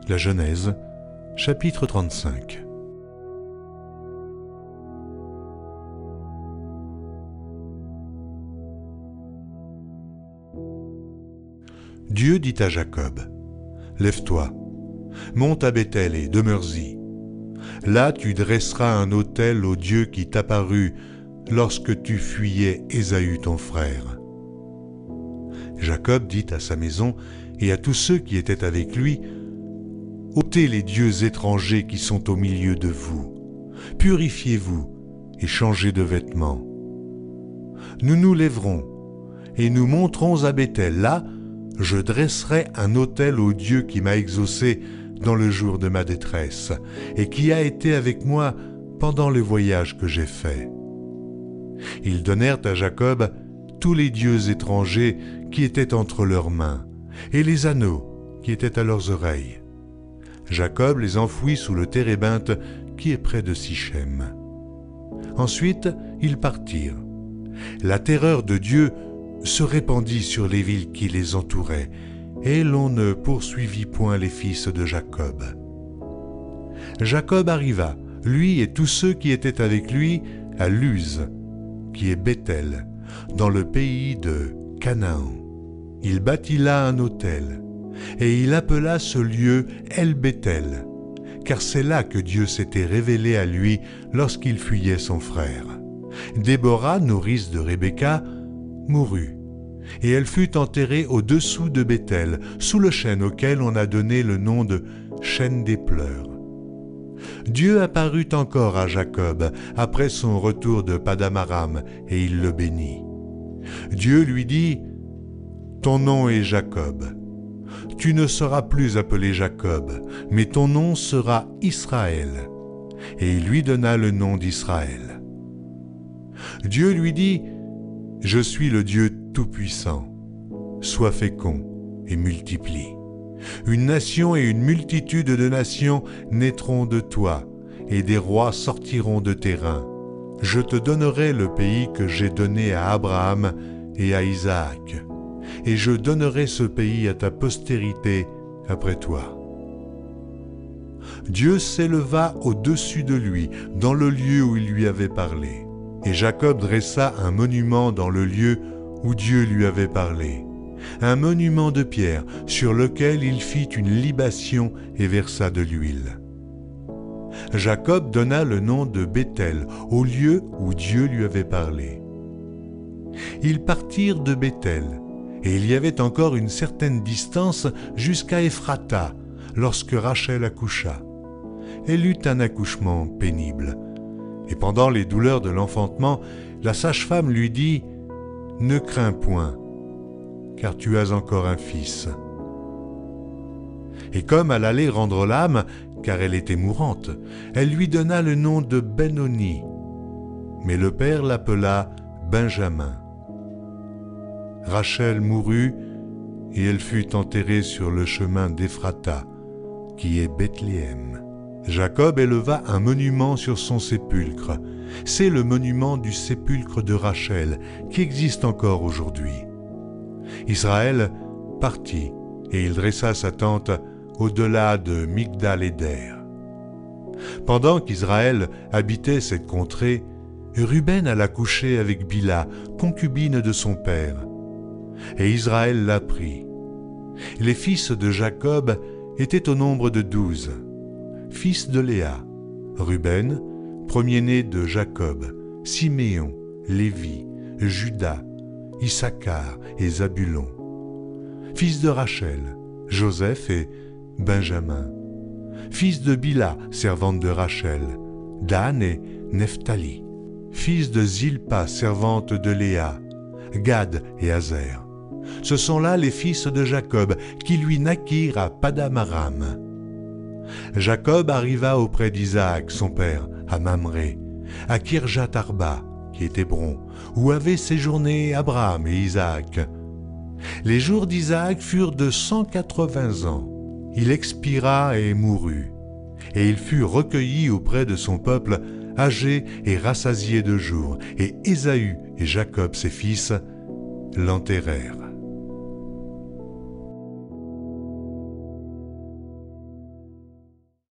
La Genèse, chapitre 35. Dieu dit à Jacob, « Lève-toi, monte à Béthel et demeure-y. Là tu dresseras un autel au Dieu qui t'apparut lorsque tu fuyais Ésaü ton frère. » Jacob dit à sa maison et à tous ceux qui étaient avec lui, « ôtez les dieux étrangers qui sont au milieu de vous, purifiez-vous et changez de vêtements. Nous nous lèverons et nous monterons à Béthel. Là, je dresserai un autel au Dieu qui m'a exaucé dans le jour de ma détresse et qui a été avec moi pendant le voyage que j'ai fait. » Ils donnèrent à Jacob tous les dieux étrangers qui étaient entre leurs mains et les anneaux qui étaient à leurs oreilles. Jacob les enfouit sous le térébinthe qui est près de Sichem. Ensuite, ils partirent. La terreur de Dieu se répandit sur les villes qui les entouraient, et l'on ne poursuivit point les fils de Jacob. Jacob arriva, lui et tous ceux qui étaient avec lui, à Luz, qui est Béthel, dans le pays de Canaan. Il bâtit là un autel, et il appela ce lieu El-Béthel, car c'est là que Dieu s'était révélé à lui lorsqu'il fuyait son frère. Déborah, nourrice de Rebecca, mourut, et elle fut enterrée au-dessous de Béthel, sous le chêne auquel on a donné le nom de chêne des pleurs. Dieu apparut encore à Jacob après son retour de Padam-Aram, et il le bénit. Dieu lui dit, « Ton nom est Jacob. Tu ne seras plus appelé Jacob, mais ton nom sera Israël. » Et il lui donna le nom d'Israël. Dieu lui dit, « Je suis le Dieu Tout-Puissant. Sois fécond et multiplie. Une nation et une multitude de nations naîtront de toi, et des rois sortiront de tes reins. Je te donnerai le pays que j'ai donné à Abraham et à Isaac, et je donnerai ce pays à ta postérité après toi. » Dieu s'éleva au-dessus de lui, dans le lieu où il lui avait parlé. Et Jacob dressa un monument dans le lieu où Dieu lui avait parlé, un monument de pierre sur lequel il fit une libation et versa de l'huile. Jacob donna le nom de Béthel au lieu où Dieu lui avait parlé. Ils partirent de Béthel, et il y avait encore une certaine distance jusqu'à Ephrata, lorsque Rachel accoucha. Elle eut un accouchement pénible. Et pendant les douleurs de l'enfantement, la sage-femme lui dit, « Ne crains point, car tu as encore un fils. » Et comme elle allait rendre l'âme, car elle était mourante, elle lui donna le nom de Benoni, mais le père l'appela Benjamin. Rachel mourut, et elle fut enterrée sur le chemin d'Ephrata, qui est Bethléem. Jacob éleva un monument sur son sépulcre. C'est le monument du sépulcre de Rachel, qui existe encore aujourd'hui. Israël partit, et il dressa sa tente au-delà de Migdal-Éder. Pendant qu'Israël habitait cette contrée, Ruben alla coucher avec Bila, concubine de son père. Et Israël l'apprit. Les fils de Jacob étaient au nombre de 12. Fils de Léa, Ruben, premier-né de Jacob, Siméon, Lévi, Juda, Issachar et Zabulon. Fils de Rachel, Joseph et Benjamin. Fils de Bila, servante de Rachel, Dan et Nephtali. Fils de Zilpa, servante de Léa, Gad et Azer. Ce sont là les fils de Jacob qui lui naquirent à Padam-Aram. Jacob arriva auprès d'Isaac, son père, à Mamré, à Kirjat-Arba, qui est Hébron, où avaient séjourné Abraham et Isaac. Les jours d'Isaac furent de 180 ans. Il expira et mourut, et il fut recueilli auprès de son peuple, âgé et rassasié de jours, et Ésaü et Jacob ses fils l'enterrèrent.